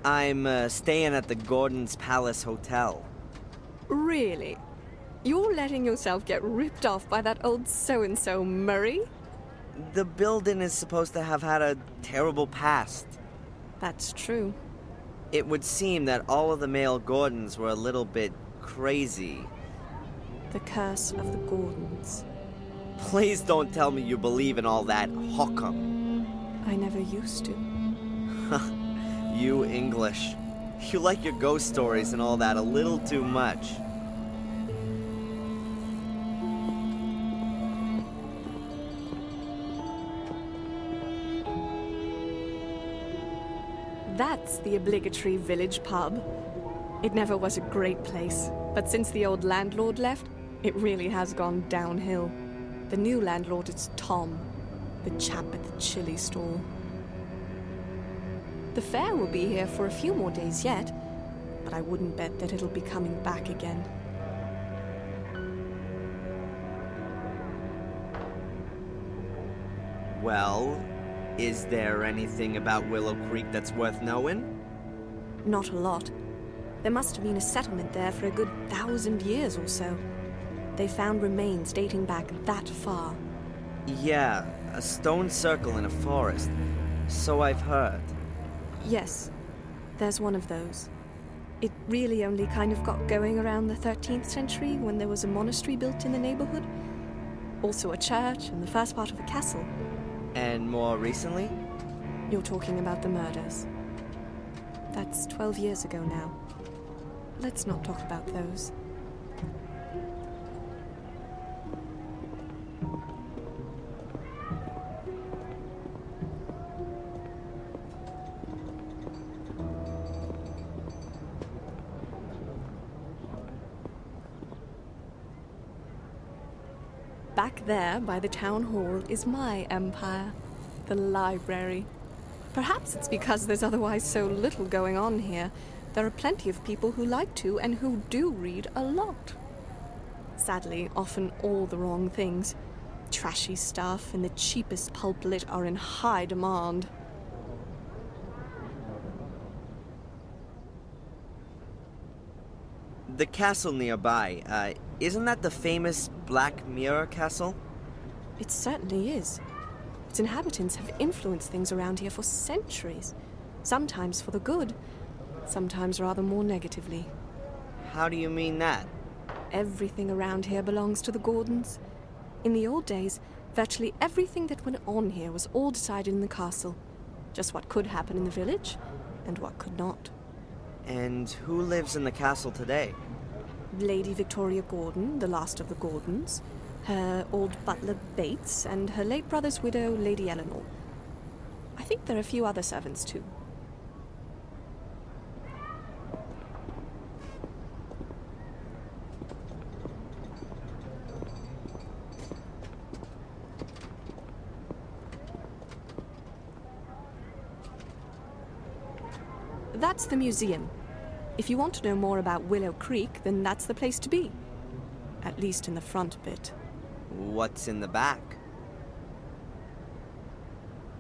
I'm staying at the Gordon's Palace Hotel. Really? You're letting yourself get ripped off by that old so-and-so Murray? The building is supposed to have had a terrible past. That's true. It would seem that all of the male Gordons were a little bit crazy. The curse of the Gordons. Please don't tell me you believe in all that hokum. I never used to. You English. You like your ghost stories and all that a little too much. That's the obligatory village pub. It never was a great place, but since the old landlord left, it really has gone downhill. The new landlord is Tom, the chap at the chili stall. The fair will be here for a few more days yet, but I wouldn't bet that it'll be coming back again. Well, is there anything about Willow Creek that's worth knowing? Not a lot. There must have been a settlement there for a good 1,000 years or so. They found remains dating back that far. Yeah, a stone circle in a forest. So I've heard. Yes, there's one of those. It really only kind of got going around the 13th century when there was a monastery built in the neighborhood. Also a church and the first part of a castle. And more recently? You're talking about the murders. That's 12 years ago now. Let's not talk about those. Back there, by the town hall, is my empire, the library. Perhaps it's because there's otherwise so little going on here. There are plenty of people who like to and who do read a lot. Sadly, often all the wrong things. Trashy stuff and the cheapest pulp lit are in high demand. The castle nearby, isn't that the famous Black Mirror Castle? It certainly is. Its inhabitants have influenced things around here for centuries. Sometimes for the good, sometimes rather more negatively. How do you mean that? Everything around here belongs to the Gordons. In the old days, virtually everything that went on here was all decided in the castle. Just what could happen in the village, and what could not. And who lives in the castle today? Lady Victoria Gordon, the last of the Gordons, her old butler Bates, and her late brother's widow, Lady Eleanor. I think there are a few other servants too. That's the museum. If you want to know more about Willow Creek, then that's the place to be. At least in the front bit. What's in the back?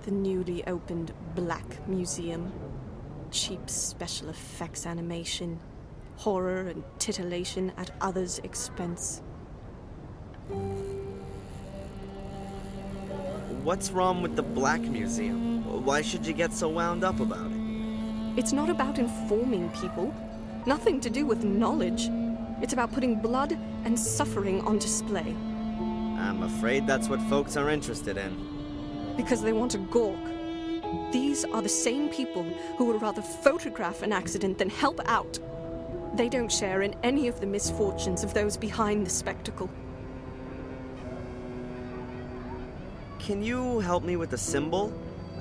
The newly opened Black Museum. Cheap special effects animation. Horror and titillation at others' expense. What's wrong with the Black Museum? Why should you get so wound up about it? It's not about informing people. Nothing to do with knowledge. It's about putting blood and suffering on display. I'm afraid that's what folks are interested in. Because they want to gawk. These are the same people who would rather photograph an accident than help out. They don't share in any of the misfortunes of those behind the spectacle. Can you help me with the symbol?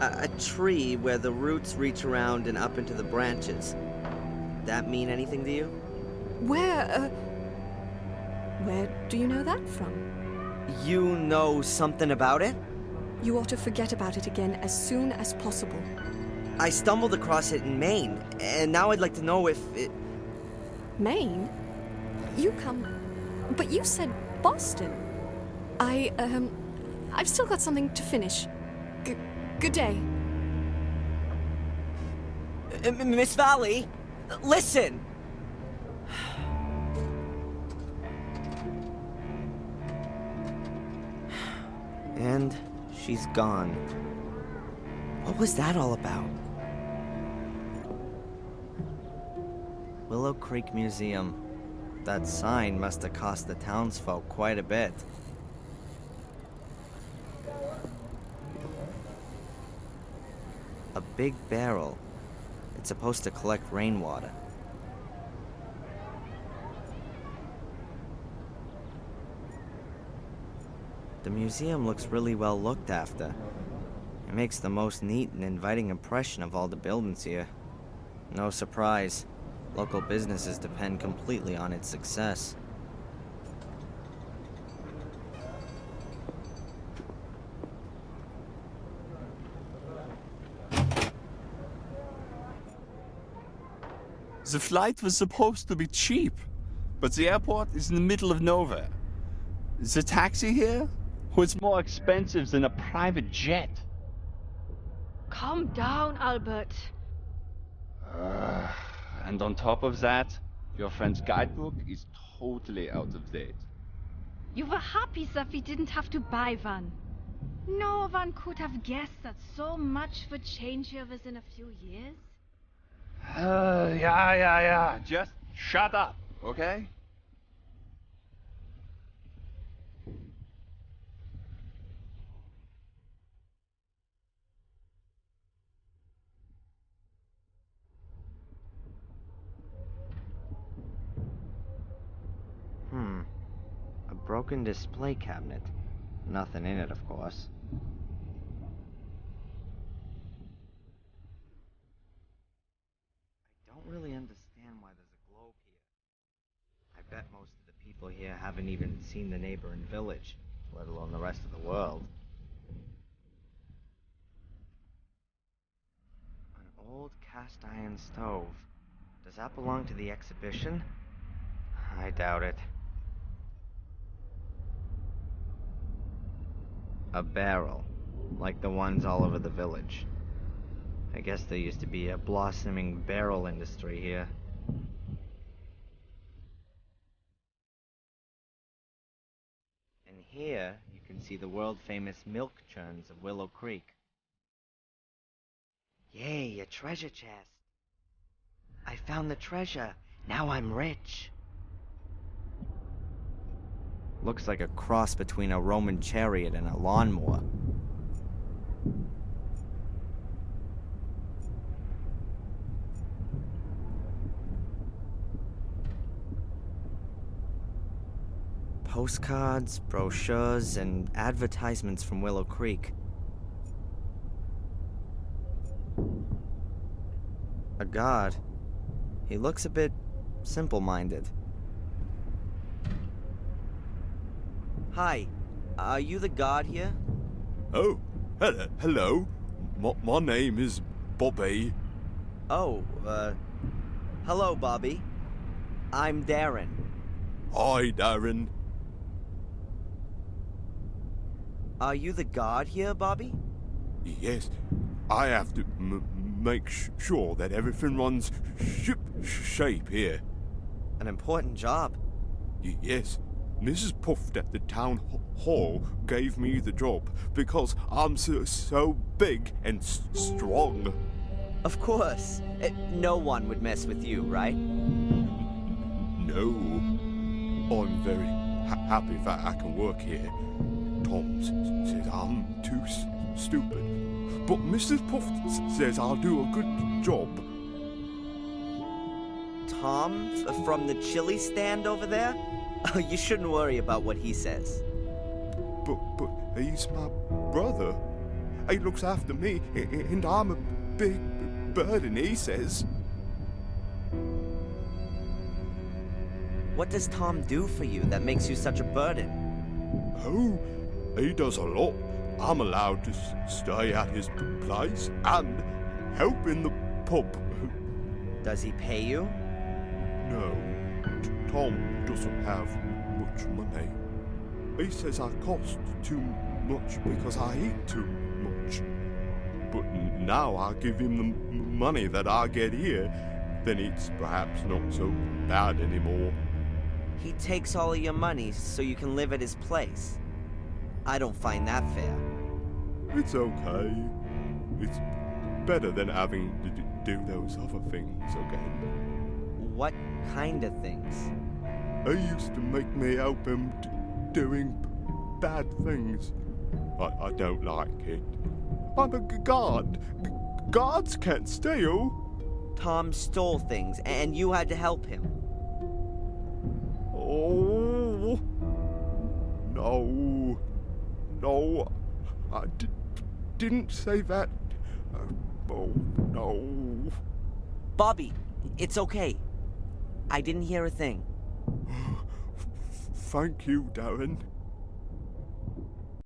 A tree where the roots reach around and up into the branches. That mean anything to you? Where do you know that from? You know something about it? You ought to forget about it again as soon as possible. I stumbled across it in Maine, and now I'd like to know if it... Maine? You come... But you said Boston. I've still got something to finish. Good day. Miss Valley, listen! And she's gone. What was that all about? Willow Creek Museum. That sign must have cost the townsfolk quite a bit. A big barrel. It's supposed to collect rainwater. The museum looks really well looked after. It makes the most neat and inviting impression of all the buildings here. No surprise, local businesses depend completely on its success. The flight was supposed to be cheap, but the airport is in the middle of nowhere. The taxi here was more expensive than a private jet. Calm down, Albert. And on top of that, your friend's guidebook is totally out of date. You were happy that we didn't have to buy one. No one could have guessed that so much would change here within a few years. Yeah. Just shut up, okay? A broken display cabinet. Nothing in it, of course. I don't really understand why there's a globe here. I bet most of the people here haven't even seen the neighboring village, let alone the rest of the world. An old cast iron stove. Does that belong to the exhibition? I doubt it. A barrel, like the ones all over the village. I guess there used to be a blossoming barrel industry here. And here, you can see the world-famous milk churns of Willow Creek. Yay, a treasure chest! I found the treasure! Now I'm rich! Looks like a cross between a Roman chariot and a lawnmower. Postcards, brochures, and advertisements from Willow Creek. A god. He looks a bit simple-minded. Hi, are you the god here? Oh, hello. My name is Bobby. Oh, hello, Bobby. I'm Darren. Hi, Darren. Are you the god here, Bobby? Yes, I have to make sure that everything runs ship shape here. An important job. Yes, Mrs. Puft at the town hall gave me the job because I'm so big and strong. Of course. No one would mess with you, right? No, I'm very happy that I can work here. Tom says I'm too stupid, but Mrs. Puft says I'll do a good job. Tom, from the chili stand over there? You shouldn't worry about what he says. But he's my brother. He looks after me, and I'm a big burden, he says. What does Tom do for you that makes you such a burden? Oh, he does a lot. I'm allowed to stay at his place and help in the pub. Does he pay you? No, Tom doesn't have much money. He says I cost too much because I eat too much. but now I give him the money that I get here, then it's perhaps not so bad anymore. He takes all of your money so you can live at his place. I don't find that fair. It's okay. It's better than having to do those other things again. What kind of things? He used to make me help him doing bad things. I don't like it. I'm a guard. Guards can't steal. Tom stole things, and you had to help him. Oh, no. No, I didn't say that. Oh, no. Bobby, it's okay. I didn't hear a thing. Thank you, Darren.